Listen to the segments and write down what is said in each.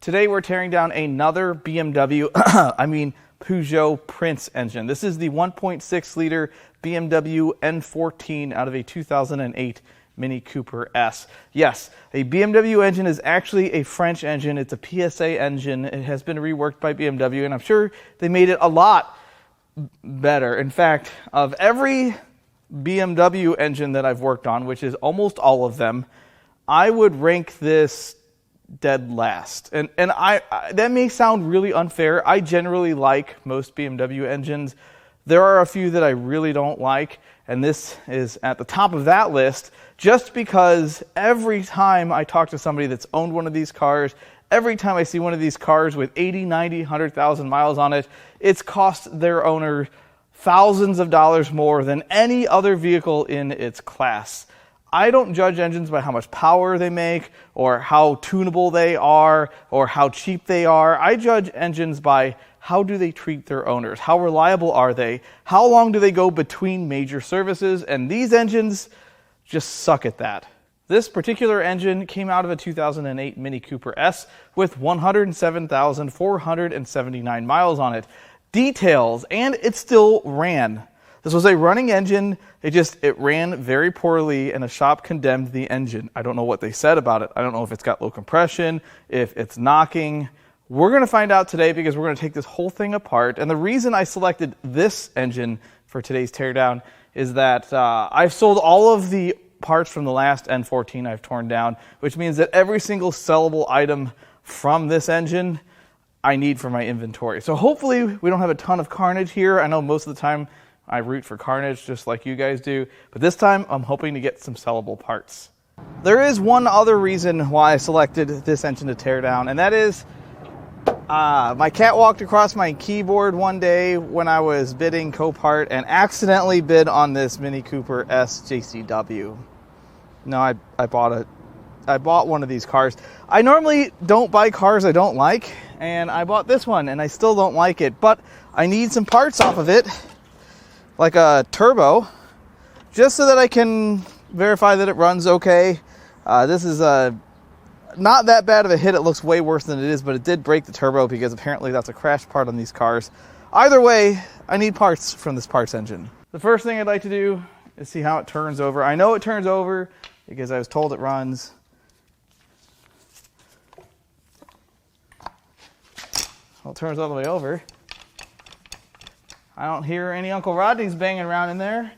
Today we're tearing down another BMW, Peugeot Prince engine. This is the 1.6 liter BMW N14 out of a 2008 Mini Cooper S. Yes, a BMW engine is actually a French engine. It's a PSA engine. It has been reworked by BMW, and I'm sure they made it a lot better. In fact, of every BMW engine that I've worked on, which is almost all of them, I would rank this dead last. And I that may sound really unfair. I generally like most BMW engines. There are a few that I really don't like, and this is at the top of that list just because every time I talk to somebody that's owned one of these cars, every time I see one of these cars with 80, 90, 100,000 miles on it, it's cost their owner thousands of dollars more than any other vehicle in its class. I don't judge engines by how much power they make or how tunable they are or how cheap they are. I judge engines by how do they treat their owners? How reliable are they? How long do they go between major services? And these engines just suck at that. This particular engine came out of a 2008 Mini Cooper S with 107,479 miles on it. Details, and it still ran. This was a running engine. It ran very poorly, and a shop condemned the engine. I don't know what they said about it. I don't know if it's got low compression, if it's knocking. We're going to find out today because we're going to take this whole thing apart. And the reason I selected this engine for today's teardown is that I've sold all of the parts from the last N14 I've torn down, which means that every single sellable item from this engine I need for my inventory. So hopefully we don't have a ton of carnage here. I know most of the time I root for carnage just like you guys do, but this time I'm hoping to get some sellable parts. There is one other reason why I selected this engine to tear down, and that is my cat walked across my keyboard one day when I was bidding Copart and accidentally bid on this Mini Cooper S JCW. No, I bought one of these cars. I normally don't buy cars I don't like, and I bought this one and I still don't like it, but I need some parts off of it, like a turbo, just so that I can verify that it runs okay. This is not that bad of a hit. It looks way worse than it is, but it did break the turbo because apparently that's a crash part on these cars. Either way, I need parts from this parts engine. The first thing I'd like to do is see how it turns over. I know it turns over because I was told it runs. Well, it turns all the way over. I don't hear any Uncle Rodney's banging around in there.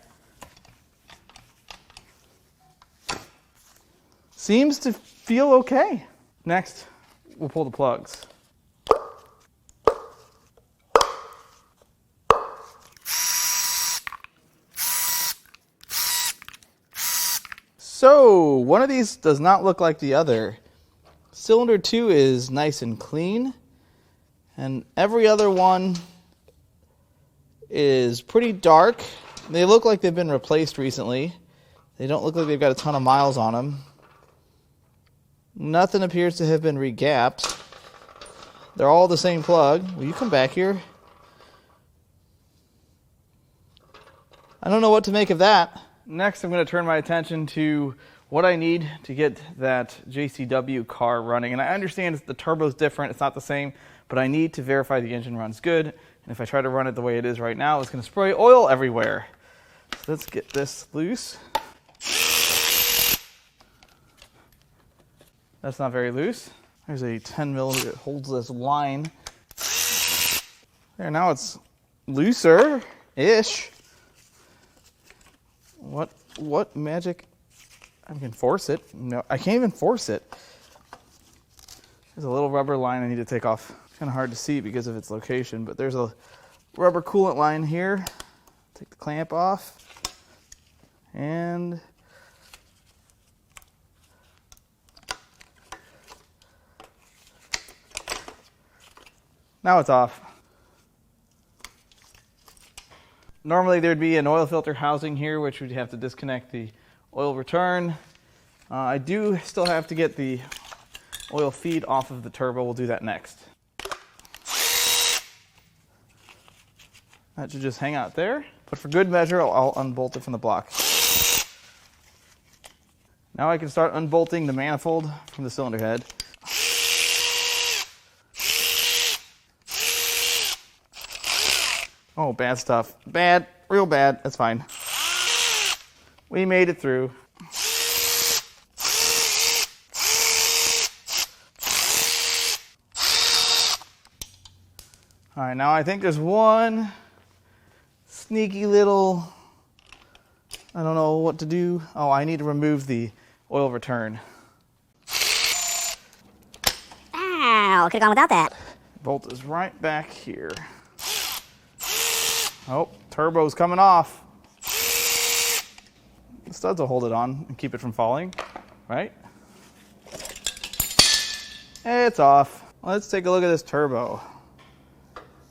Seems to feel okay. Next, we'll pull the plugs. So, one of these does not look like the other. Cylinder 2 is nice and clean, and every other one is pretty dark. They look like they've been replaced recently. They don't look like they've got a ton of miles on them. Nothing appears to have been regapped. They're all the same plug. Will you come back here? I don't know what to make of that. Next, I'm going to turn my attention to what I need to get that JCW car running. And I understand the turbo's different. It's not the same. But I need to verify the engine runs good. And if I try to run it the way it is right now, it's going to spray oil everywhere. So let's get this loose. That's not very loose. There's a 10 millimeter that holds this line. There, now it's looser-ish. What magic? I can force it. No, I can't even force it. There's a little rubber line I need to take off. It's kind of hard to see because of its location, but there's a rubber coolant line here. Take the clamp off. And now it's off. Normally there'd be an oil filter housing here, which we'd have to disconnect the oil return. I do still have to get the oil feed off of the turbo. We'll do that next. That should just hang out there. But for good measure, I'll unbolt it from the block. Now I can start unbolting the manifold from the cylinder head. Oh, bad stuff. Bad, real bad. That's fine. We made it through. All right, now I think there's one sneaky little, I don't know what to do. Oh, I need to remove the oil return. Ow, could have gone without that. Bolt is right back here. Oh, turbo's coming off. The studs will hold it on and keep it from falling, right? It's off. Let's take a look at this turbo.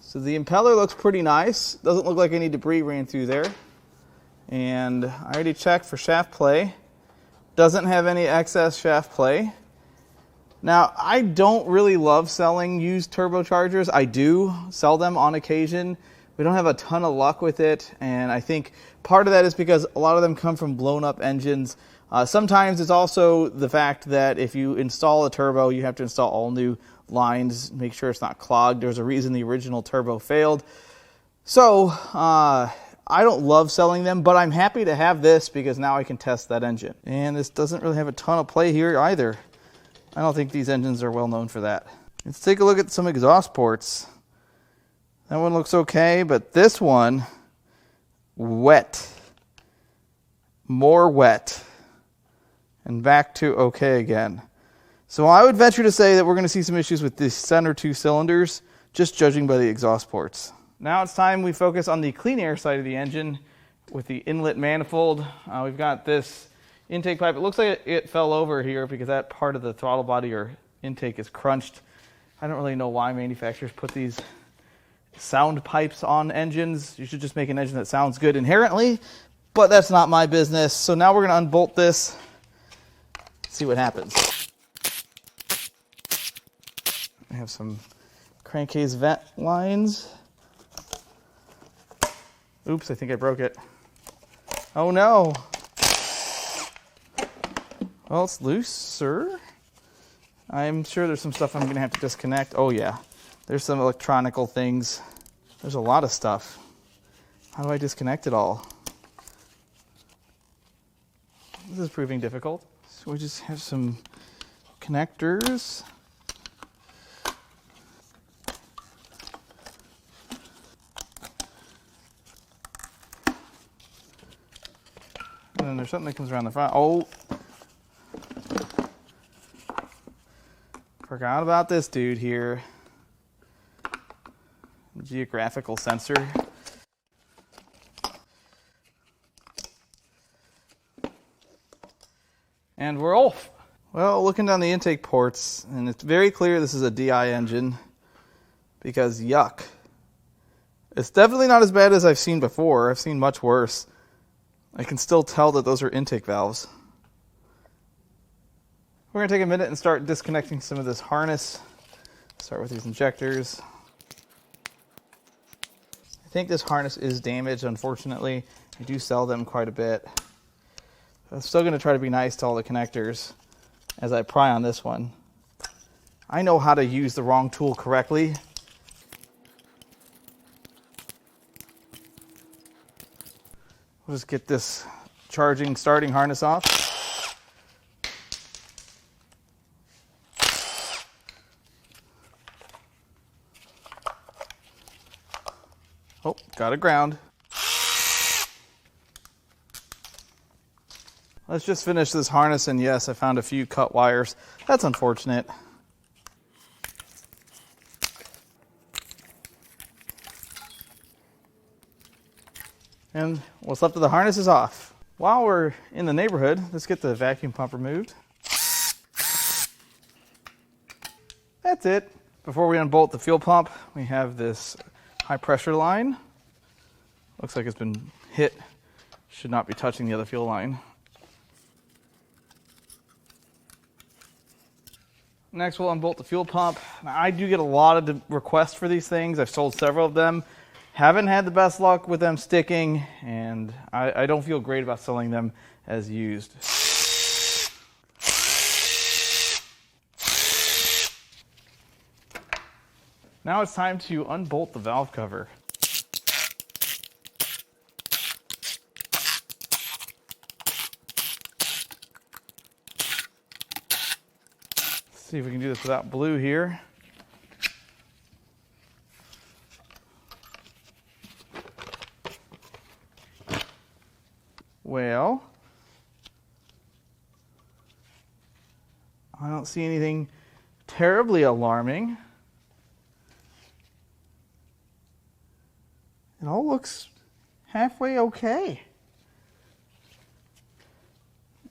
So the impeller looks pretty nice. Doesn't look like any debris ran through there. And I already checked for shaft play. Doesn't have any excess shaft play. Now, I don't really love selling used turbochargers. I do sell them on occasion. We don't have a ton of luck with it, and I think part of that is because a lot of them come from blown up engines. Sometimes it's also the fact that if you install a turbo, you have to install all new lines, make sure it's not clogged. There's a reason the original turbo failed. So, I don't love selling them, but I'm happy to have this because now I can test that engine. And this doesn't really have a ton of play here either. I don't think these engines are well known for that. Let's take a look at some exhaust ports. That one looks okay, but this one, wet. More wet. And back to okay again. So I would venture to say that we're going to see some issues with the center two cylinders, just judging by the exhaust ports. Now it's time we focus on the clean air side of the engine with the inlet manifold. We've got this intake pipe. It looks like it fell over here because that part of the throttle body or intake is crunched. I don't really know why manufacturers put these sound pipes on engines. You should just make an engine that sounds good inherently, but that's not my business. So now we're going to unbolt this, see what happens. I have some crankcase vent lines. Oops, I think I broke it. Oh no. Well, it's loose, sir. I'm sure there's some stuff I'm going to have to disconnect. Oh yeah, there's some electronical things. There's a lot of stuff. How do I disconnect it all? This is proving difficult. So we just have some connectors. And then there's something that comes around the front. Oh! Forgot about this dude here. Geographical sensor. And we're off. Well, looking down the intake ports, and it's very clear this is a DI engine because yuck. It's definitely not as bad as I've seen before. I've seen much worse. I can still tell that those are intake valves. We're going to take a minute and start disconnecting some of this harness. Start with these injectors. I think this harness is damaged, unfortunately. I do sell them quite a bit. I'm still going to try to be nice to all the connectors as I pry on this one. I know how to use the wrong tool correctly. We'll just get this charging starting harness off. Oh, got it ground. Let's just finish this harness, and yes, I found a few cut wires. That's unfortunate. And what's left of the harness is off. While we're in the neighborhood, let's get the vacuum pump removed. That's it. Before we unbolt the fuel pump, we have this high pressure line. Looks like it's been hit. Should not be touching the other fuel line. Next, we'll unbolt the fuel pump. Now, I do get a lot of requests for these things. I've sold several of them. Haven't had the best luck with them sticking, and I don't feel great about selling them as used. Now it's time to unbolt the valve cover. See if we can do this without blue here. Well, I don't see anything terribly alarming. It all looks halfway okay.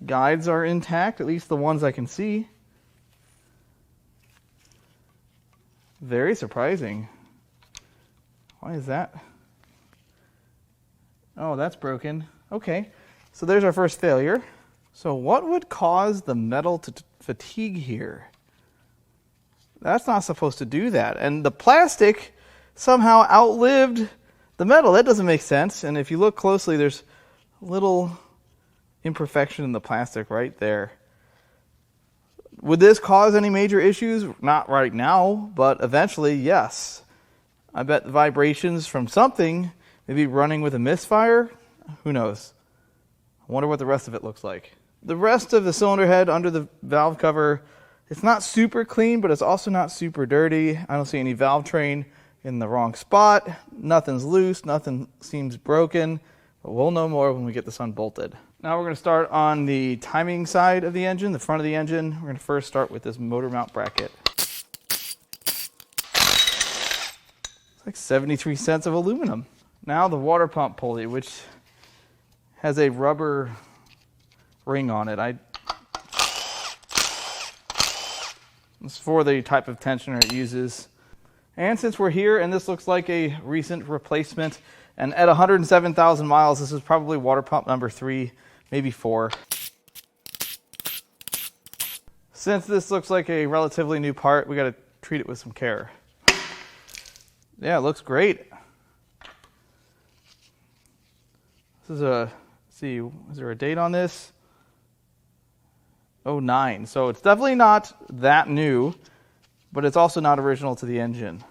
Guides are intact, at least the ones I can see. Very surprising. Why is that? Oh, that's broken. Okay, so there's our first failure. So what would cause the metal to fatigue here? That's not supposed to do that. And the plastic somehow outlived the metal. That doesn't make sense. And if you look closely, there's a little imperfection in the plastic right there. Would this cause any major issues? Not right now, but eventually, yes. I bet the vibrations from something, maybe running with a misfire, who knows? I wonder what the rest of it looks like. The rest of the cylinder head under the valve cover, it's not super clean, but it's also not super dirty. I don't see any valve train in the wrong spot. Nothing's loose, nothing seems broken, but we'll know more when we get this unbolted. Now we're going to start on the timing side of the engine, the front of the engine. We're going to first start with this motor mount bracket. It's like 73 cents of aluminum. Now the water pump pulley, which has a rubber ring on it. It's for the type of tensioner it uses. And since we're here and this looks like a recent replacement, and at 107,000 miles, this is probably water pump number 3, maybe 4. Since this looks like a relatively new part, we got to treat it with some care. Yeah, it looks great. This is let's see, is there a date on this? 09. So it's definitely not that new, but it's also not original to the engine.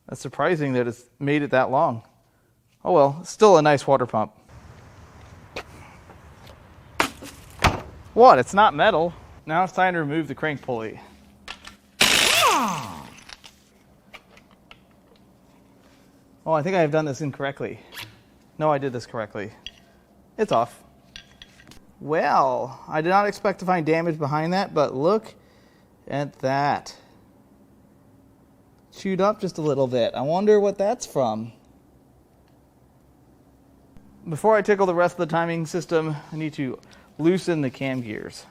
That's surprising that it's made it that long. Oh well, still a nice water pump. What? It's not metal. Now it's time to remove the crank pulley. Oh, I think I have done this incorrectly. No, I did this correctly. It's off. Well, I did not expect to find damage behind that, but look at that. Chewed up just a little bit. I wonder what that's from. Before I tickle the rest of the timing system, I need to loosen the cam gears.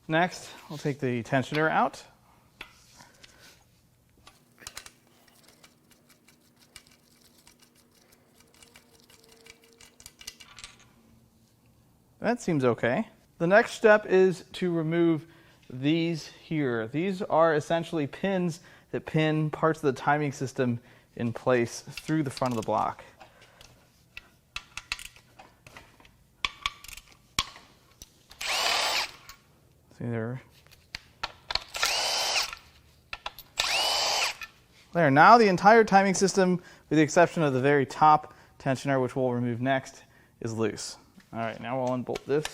Next, I'll take the tensioner out. That seems okay. The next step is to remove these here. These are essentially pins that pin parts of the timing system in place through the front of the block. See there. There. Now the entire timing system, with the exception of the very top tensioner, which we'll remove next, is loose. All right, now we'll unbolt this.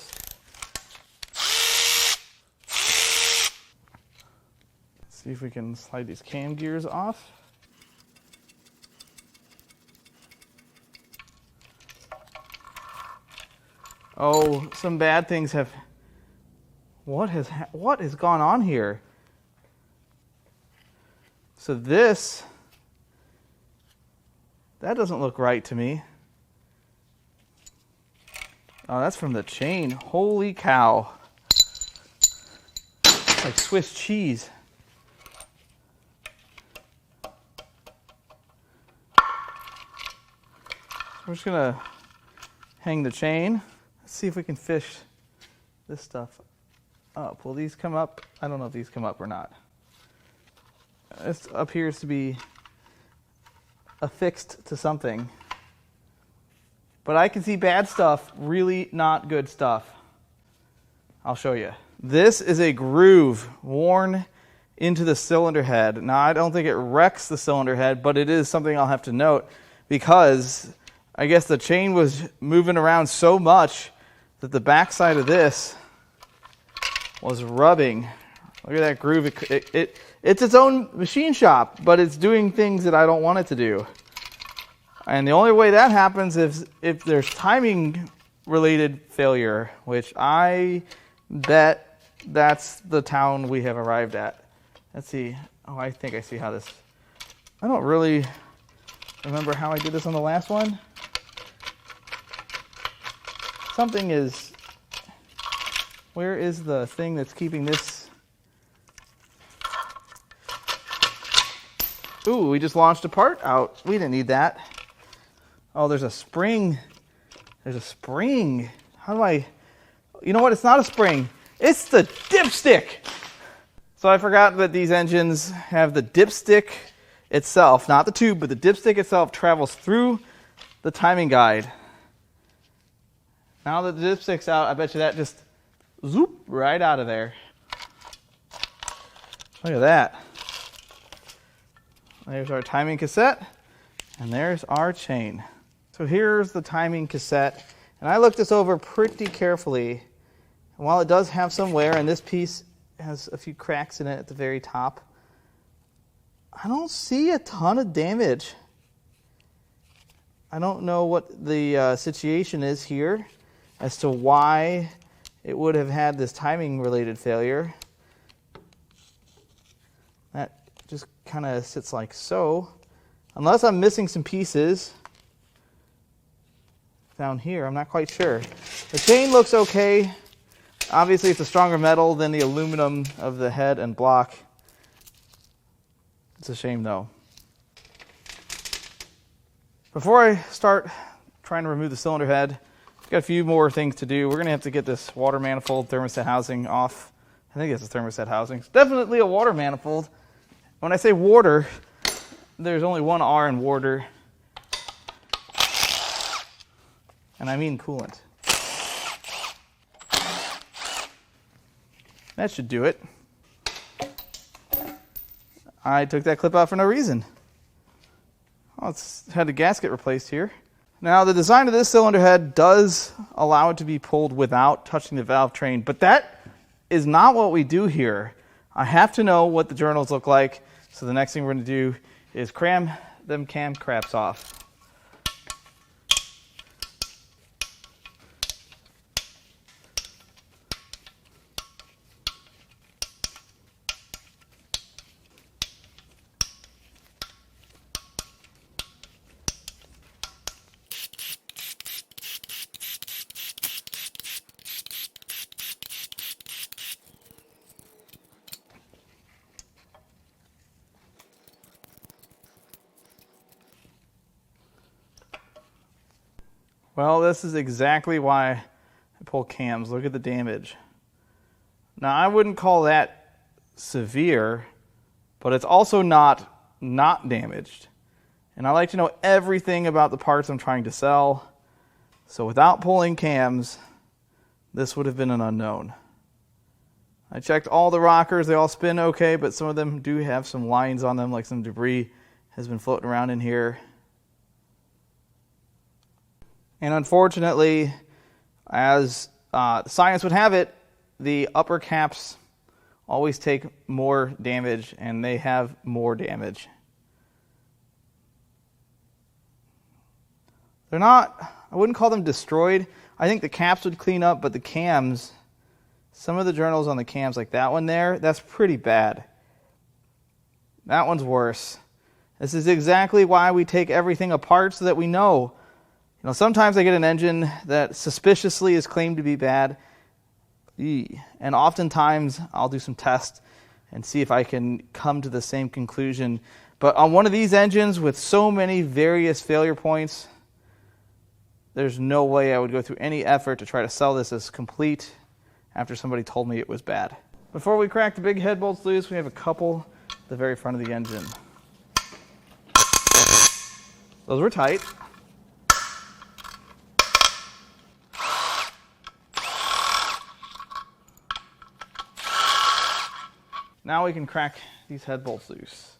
See if we can slide these cam gears off. Oh, some bad things have... What has gone on here? So this... That doesn't look right to me. Oh, that's from the chain. Holy cow. It's like Swiss cheese. We're just going to hang the chain. Let's see if we can fish this stuff up. Will these come up? I don't know if these come up or not. This appears to be affixed to something. But I can see bad stuff, really not good stuff. I'll show you. This is a groove worn into the cylinder head. Now, I don't think it wrecks the cylinder head, but it is something I'll have to note because I guess the chain was moving around so much that the backside of this was rubbing. Look at that groove. It's its own machine shop, but it's doing things that I don't want it to do. And the only way that happens is if there's timing related failure, which I bet that's the town we have arrived at. Let's see. Oh, I think I see how this... I don't really remember how I did this on the last one. Something is... Where is the thing that's keeping this? Ooh, we just launched a part out. We didn't need that. Oh, there's a spring. There's a spring. How do I... You know what? It's not a spring. It's the dipstick. So I forgot that these engines have the dipstick itself, not the tube, but the dipstick itself travels through the timing guide. Now that the dipstick's out, I bet you that just zoop right out of there. Look at that. There's our timing cassette, and there's our chain. So here's the timing cassette, and I looked this over pretty carefully. And while it does have some wear, and this piece has a few cracks in it at the very top, I don't see a ton of damage. I don't know what the situation is here as to why it would have had this timing related failure. That just kind of sits like so. Unless I'm missing some pieces down here, I'm not quite sure. The chain looks okay. Obviously it's a stronger metal than the aluminum of the head and block. It's a shame though. Before I start trying to remove the cylinder head, I've got a few more things to do. We're going to have to get this water manifold thermostat housing off. I think it's a thermostat housing. It's definitely a water manifold. When I say water, there's only one R in water. And I mean coolant. That should do it. I took that clip out for no reason. Oh, it's had a gasket replaced here. Now, the design of this cylinder head does allow it to be pulled without touching the valve train, but that is not what we do here. I have to know what the journals look like, so the next thing we're going to do is cram them cam craps off. Well, this is exactly why I pull cams. Look at the damage. Now, I wouldn't call that severe, but it's also not damaged. And I like to know everything about the parts I'm trying to sell. So without pulling cams, this would have been an unknown. I checked all the rockers. They all spin okay, but some of them do have some lines on them, like some debris has been floating around in here. And unfortunately, as science would have it, the upper caps always take more damage, and they have more damage. They're not, I wouldn't call them destroyed. I think the caps would clean up, but the cams, some of the journals on the cams, like that one there, that's pretty bad. That one's worse. This is exactly why we take everything apart, so that we know. You know, sometimes I get an engine that suspiciously is claimed to be bad, and oftentimes I'll do some tests and see if I can come to the same conclusion. But on one of these engines with so many various failure points, there's no way I would go through any effort to try to sell this as complete after somebody told me it was bad. Before we crack the big head bolts loose, we have a couple at the very front of the engine. Those were tight. Now we can crack these head bolts loose.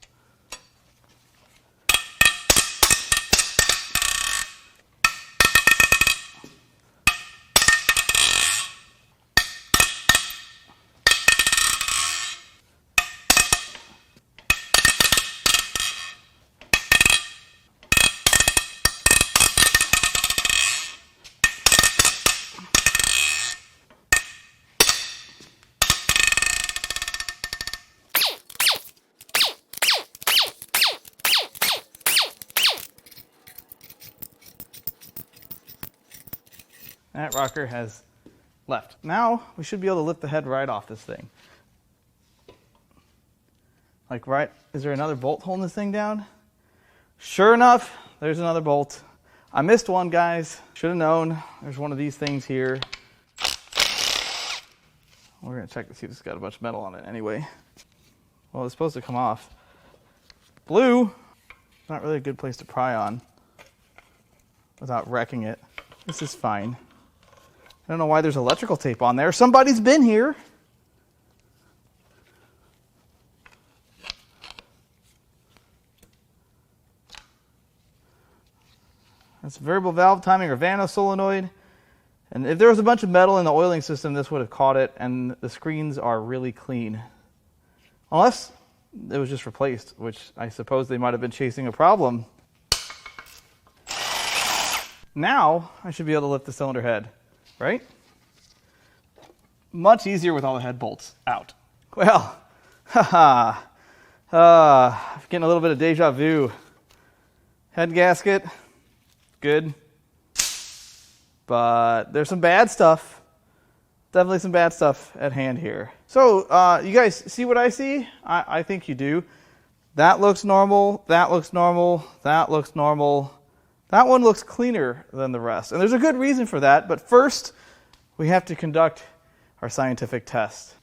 That rocker has left. Now we should be able to lift the head right off this thing. Like right, is there another bolt holding this thing down? Sure enough, there's another bolt. I missed one, guys. Should have known. There's one of these things here. We're gonna check to see if it's got a bunch of metal on it anyway. Well, it's supposed to come off. Blue, not really a good place to pry on without wrecking it. This is fine. I don't know why there's electrical tape on there. Somebody's been here. That's variable valve timing or Vano solenoid. And if there was a bunch of metal in the oiling system, this would have caught it, and the screens are really clean. Unless it was just replaced, which I suppose they might have been chasing a problem. Now, I should be able to lift the cylinder head, right? Much easier with all the head bolts out. Well, haha. Getting a little bit of deja vu. Head gasket, good. But there's some bad stuff. Definitely some bad stuff at hand here. So, you guys see what I see? I think you do. That looks normal. That looks normal. That looks normal. That one looks cleaner than the rest. And there's a good reason for that. But first, we have to conduct our scientific test.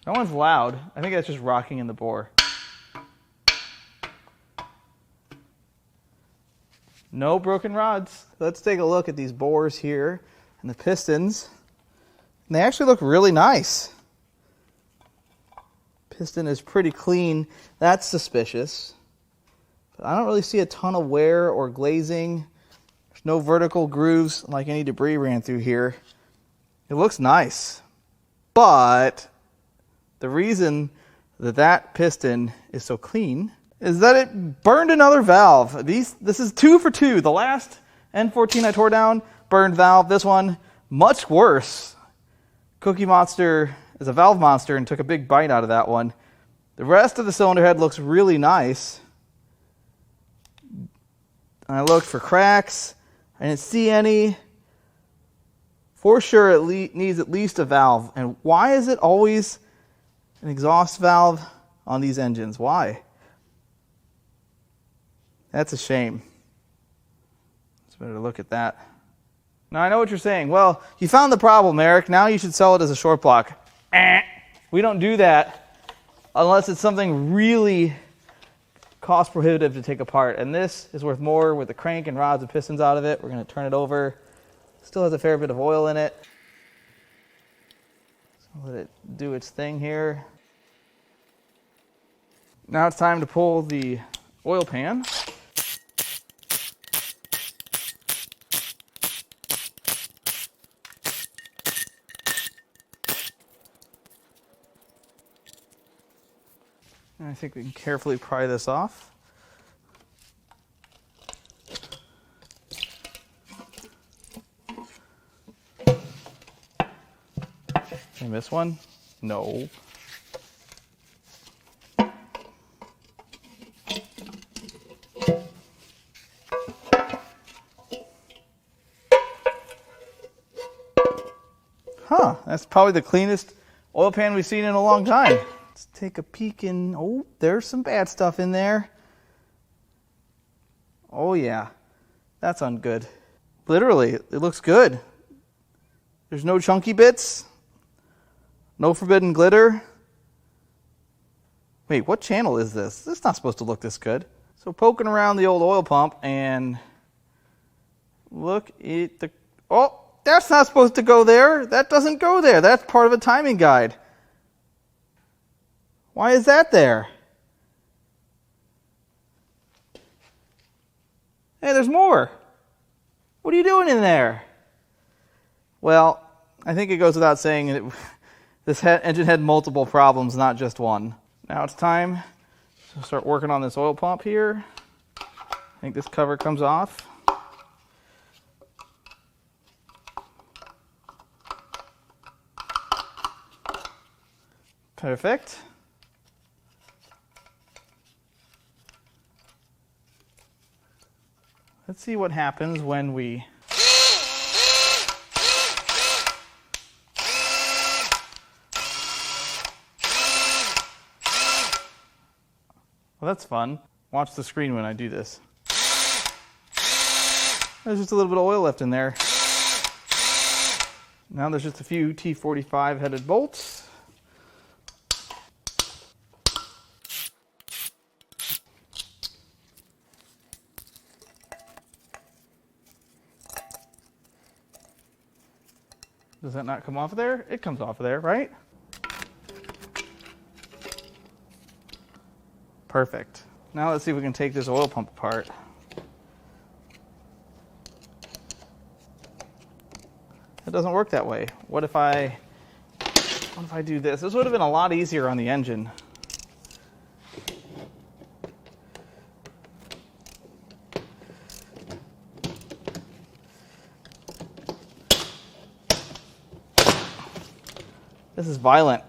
That one's loud. I think that's just rocking in the bore. No broken rods. Let's take a look at these bores here and the pistons. And they actually look really nice. Piston is pretty clean. That's suspicious. But I don't really see a ton of wear or glazing. There's no vertical grooves like any debris ran through here. It looks nice. But the reason that that piston is so clean is that it burned another valve. This is 2 for 2. The last N14 I tore down, burned valve. This one, much worse. Cookie Monster is a valve monster and took a big bite out of that one. The rest of the cylinder head looks really nice. I looked for cracks. I didn't see any. For sure it needs at least a valve. And why is it always an exhaust valve on these engines? Why? That's a shame. It's better to look at that. Now I know what you're saying. Well, you found the problem, Eric. Now you should sell it as a short block. We don't do that unless it's something really cost prohibitive to take apart. And this is worth more with the crank and rods and pistons out of it. We're going to turn it over. Still has a fair bit of oil in it. So let it do its thing here. Now it's time to pull the oil pan. And I think we can carefully pry this off. Did I miss one? No. Huh, that's probably the cleanest oil pan we've seen in a long time. Let's take a peek in. Oh, there's some bad stuff in there. Oh yeah, that's ungood. Literally, it looks good. There's no chunky bits. No forbidden glitter. Wait, what channel is this? This is not supposed to look this good. So poking around the old oil pump and look at the... Oh, that's not supposed to go there. That doesn't go there. That's part of a timing guide. Why is that there? Hey, there's more. What are you doing in there? Well, I think it goes without saying that this engine had multiple problems, not just one. Now it's time to start working on this oil pump here. I think this cover comes off. Perfect. Let's see what happens when we... Well, that's fun. Watch the screen when I do this. There's just a little bit of oil left in there. Now there's just a few T45 headed bolts. Does that not come off of there? It comes off of there, right? Perfect. Now let's see if we can take this oil pump apart. It doesn't work that way. What if I do this? This would have been a lot easier on the engine. This is violent.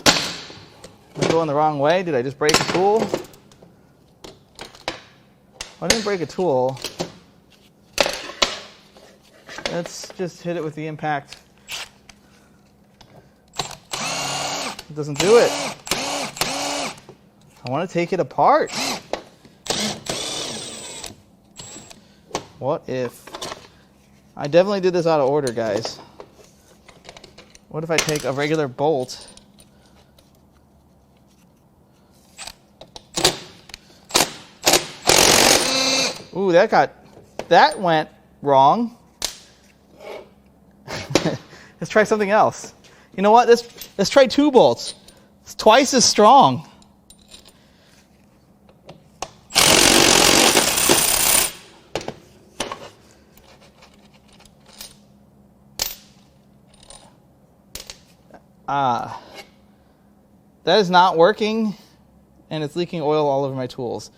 Am I going the wrong way? Did I just break a tool? I didn't break a tool. Let's just hit it with the impact. It doesn't do it. I want to take it apart. What if... I definitely did this out of order, guys. What if I take a regular bolt? Ooh, that went wrong. Let's try something else. You know what? Let's try 2 bolts. It's twice as strong. That is not working, and it's leaking oil all over my tools.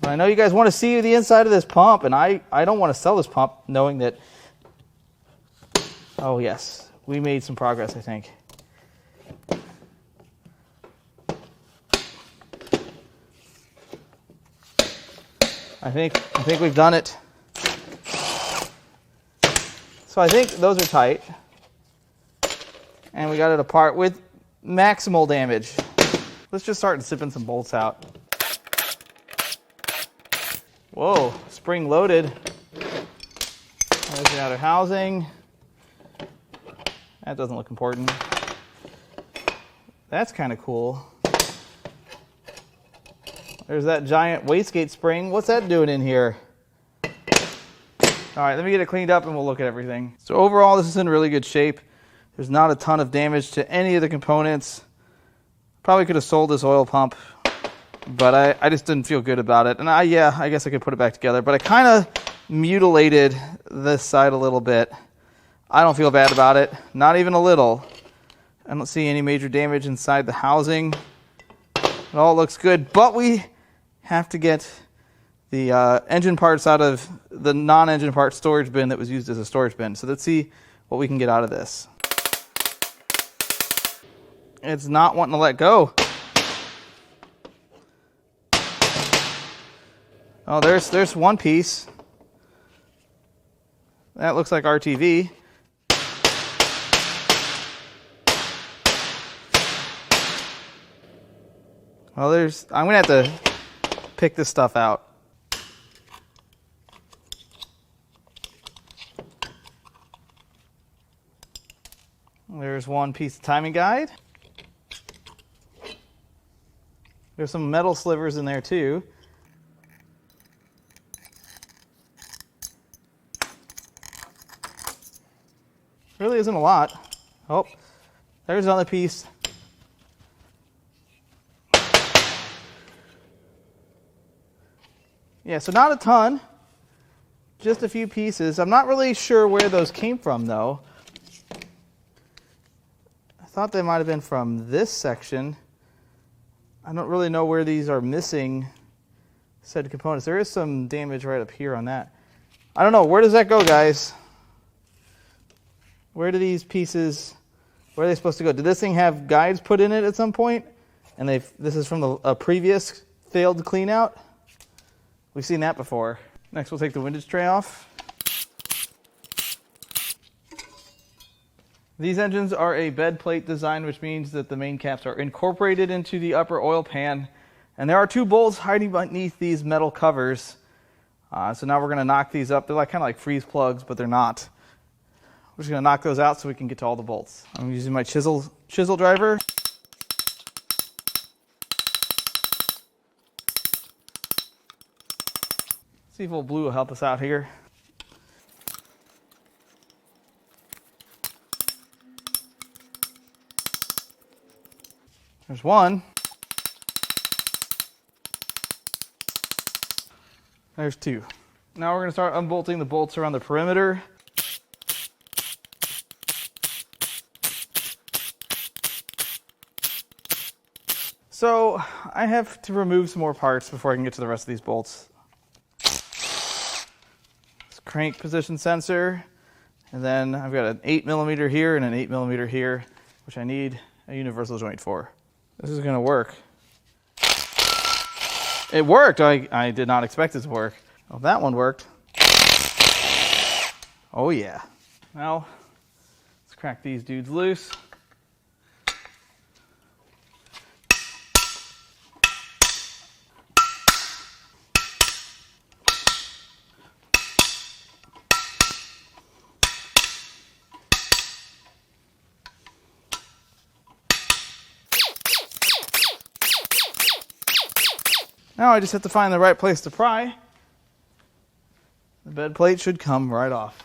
But I know you guys want to see the inside of this pump, and I don't want to sell this pump knowing that... Oh, yes. We made some progress, I think. I think we've done it. So I think those are tight. And we got it apart with maximal damage. Let's just start sipping some bolts out. Whoa, spring loaded. There's the outer housing. That doesn't look important. That's kind of cool. There's that giant wastegate spring. What's that doing in here? All right, let me get it cleaned up and we'll look at everything. So overall, this is in really good shape. There's not a ton of damage to any of the components. Probably could have sold this oil pump, but I just didn't feel good about it. And I guess I could put it back together, but I kind of mutilated this side a little bit. I don't feel bad about it, not even a little. I don't see any major damage inside the housing. It all looks good, but we have to get the engine parts out of the non-engine part storage bin that was used as a storage bin. So let's see what we can get out of this. It's not wanting to let go. Oh, there's one piece. That looks like RTV. Well, I'm going to have to pick this stuff out. There's one piece of timing guide. There's some metal slivers in there too. Really isn't a lot. Oh, there's another piece. Yeah, so not a ton, just a few pieces. I'm not really sure where those came from though. I thought they might have been from this section. I don't really know where these are missing said components. There is some damage right up here on that. I don't know. Where does that go, guys? Where do these pieces, where are they supposed to go? Did this thing have guides put in it at some point? And this is from a previous failed clean out? We've seen that before. Next, we'll take the windage tray off. These engines are a bed plate design, which means that the main caps are incorporated into the upper oil pan. And there are 2 bolts hiding beneath these metal covers. So now we're going to knock these up. They're kind of like freeze plugs, but they're not. We're just going to knock those out so we can get to all the bolts. I'm using my chisel driver. See if old Blue will help us out here. There's one. There's 2. Now we're going to start unbolting the bolts around the perimeter. So I have to remove some more parts before I can get to the rest of these bolts. This crank position sensor, and then I've got an 8mm here and an 8mm here, which I need a universal joint for. This is going to work. It worked. I did not expect it to work. Well, that one worked. Oh yeah. Now, let's crack these dudes loose. Now I just have to find the right place to pry. The bed plate should come right off.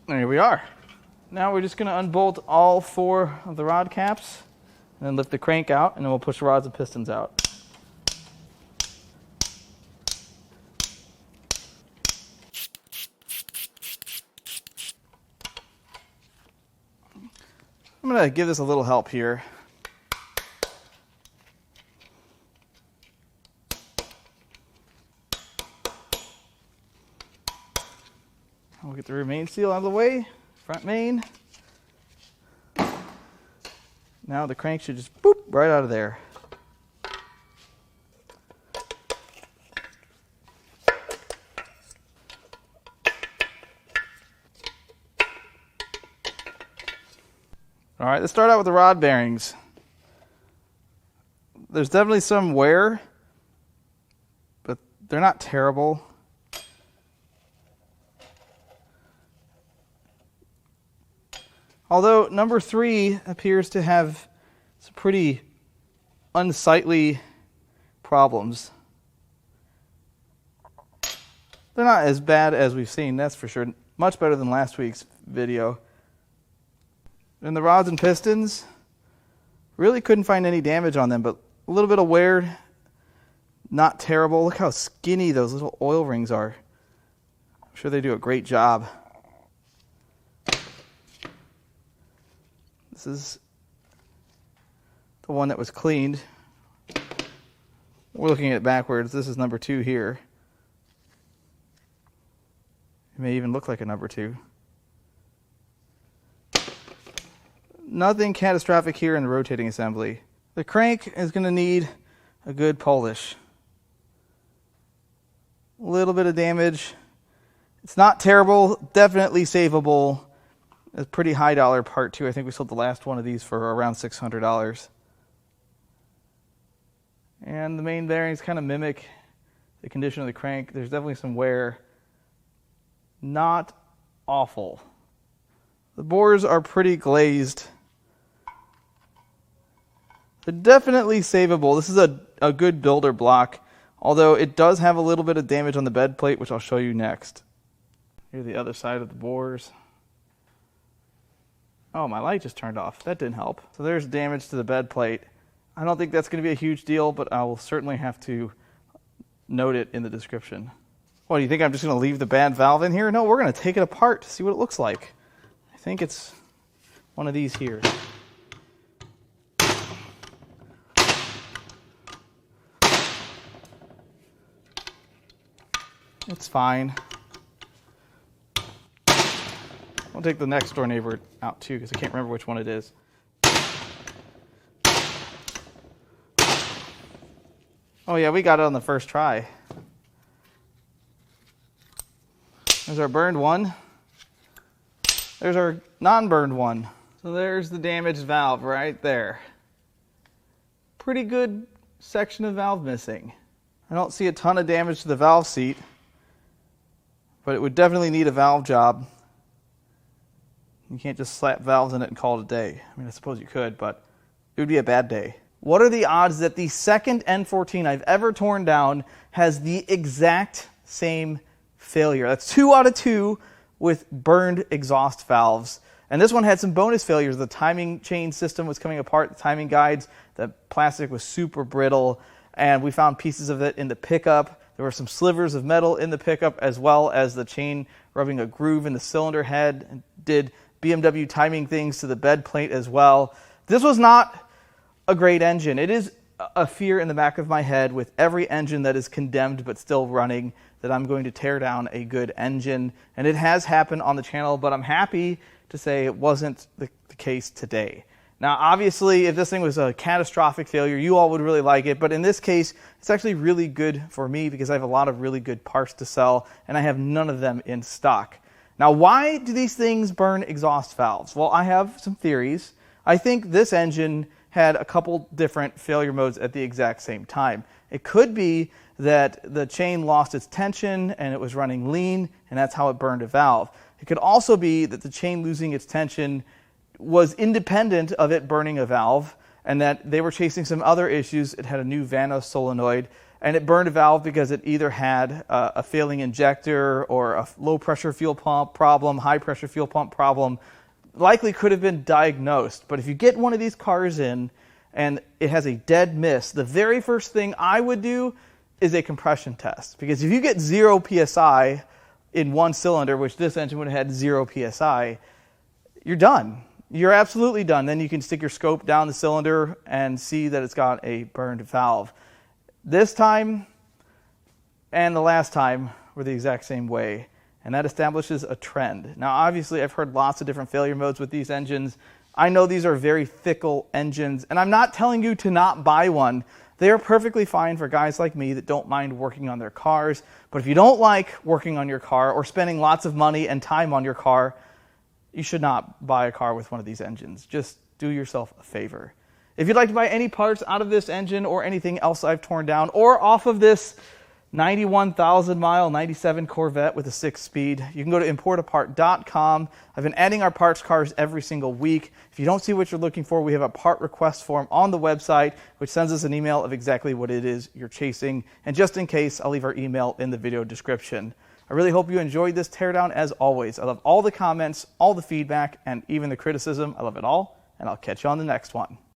There we are. Now we're just going to unbolt all 4 of the rod caps. And then lift the crank out, and then we'll push the rods and pistons out. I'm going to give this a little help here. We'll get the rear main seal out of the way, front main. Now the crank should just boop right out of there. All right, let's start out with the rod bearings. There's definitely some wear, but they're not terrible. Although number 3 appears to have some pretty unsightly problems. They're not as bad as we've seen, that's for sure. Much better than last week's video. And the rods and pistons, really couldn't find any damage on them, but a little bit of wear, not terrible. Look how skinny those little oil rings are. I'm sure they do a great job. This is the one that was cleaned. We're looking at it backwards. This is number 2 here. It may even look like a number 2. Nothing catastrophic here in the rotating assembly. The crank is going to need a good polish. A little bit of damage. It's not terrible, definitely savable. A pretty high dollar part too. I think we sold the last one of these for around $600. And the main bearings kind of mimic the condition of the crank. There's definitely some wear. Not awful. The bores are pretty glazed. They're definitely savable. This is a good builder block, although it does have a little bit of damage on the bed plate, which I'll show you next. Here's the other side of the bores. Oh, my light just turned off. That didn't help. So there's damage to the bed plate. I don't think that's going to be a huge deal, but I will certainly have to note it in the description. What, do you think I'm just going to leave the bad valve in here? No, we're going to take it apart to see what it looks like. I think it's one of these here. It's fine. I'll take the next door neighbor out too because I can't remember which one it is. Oh yeah, we got it on the first try. There's our burned one. There's our non-burned one. So there's the damaged valve right there. Pretty good section of valve missing. I don't see a ton of damage to the valve seat, but it would definitely need a valve job. You can't just slap valves in it and call it a day. I mean, I suppose you could, but it would be a bad day. What are the odds that the second N14 I've ever torn down has the exact same failure? That's 2 out of 2 with burned exhaust valves. And this one had some bonus failures. The timing chain system was coming apart, the timing guides, the plastic was super brittle, and we found pieces of it in the pickup. There were some slivers of metal in the pickup, as well as the chain rubbing a groove in the cylinder head, and did BMW timing things to the bed plate as well. This was not a great engine. It is a fear in the back of my head with every engine that is condemned but still running that I'm going to tear down a good engine. And it has happened on the channel, but I'm happy to say it wasn't the case today. Now, obviously, if this thing was a catastrophic failure, you all would really like it. But in this case, it's actually really good for me because I have a lot of really good parts to sell, and I have none of them in stock. Now, why do these things burn exhaust valves? Well, I have some theories. I think this engine had a couple different failure modes at the exact same time. It could be that the chain lost its tension and it was running lean, and that's how it burned a valve. It could also be that the chain losing its tension was independent of it burning a valve, and that they were chasing some other issues. It had a new Vanos solenoid, and it burned a valve because it either had a failing injector or a low pressure fuel pump problem, high pressure fuel pump problem. Likely could have been diagnosed. But if you get one of these cars in and it has a dead miss, the very first thing I would do is a compression test. Because if you get 0 PSI in one cylinder, which this engine would have had 0 PSI, you're done. You're absolutely done. Then you can stick your scope down the cylinder and see that it's got a burned valve. This time and the last time were the exact same way, and that establishes a trend. Now, obviously, I've heard lots of different failure modes with these engines. I know these are very fickle engines, and I'm not telling you to not buy one. They are perfectly fine for guys like me that don't mind working on their cars. But if you don't like working on your car or spending lots of money and time on your car, you should not buy a car with one of these engines. Just do yourself a favor. If you'd like to buy any parts out of this engine or anything else I've torn down, or off of this 91,000 mile 97 Corvette with a 6-speed, you can go to importapart.com. I've been adding our parts cars every single week. If you don't see what you're looking for, we have a part request form on the website, which sends us an email of exactly what it is you're chasing. And just in case, I'll leave our email in the video description. I really hope you enjoyed this teardown as always. I love all the comments, all the feedback, and even the criticism. I love it all, and I'll catch you on the next one.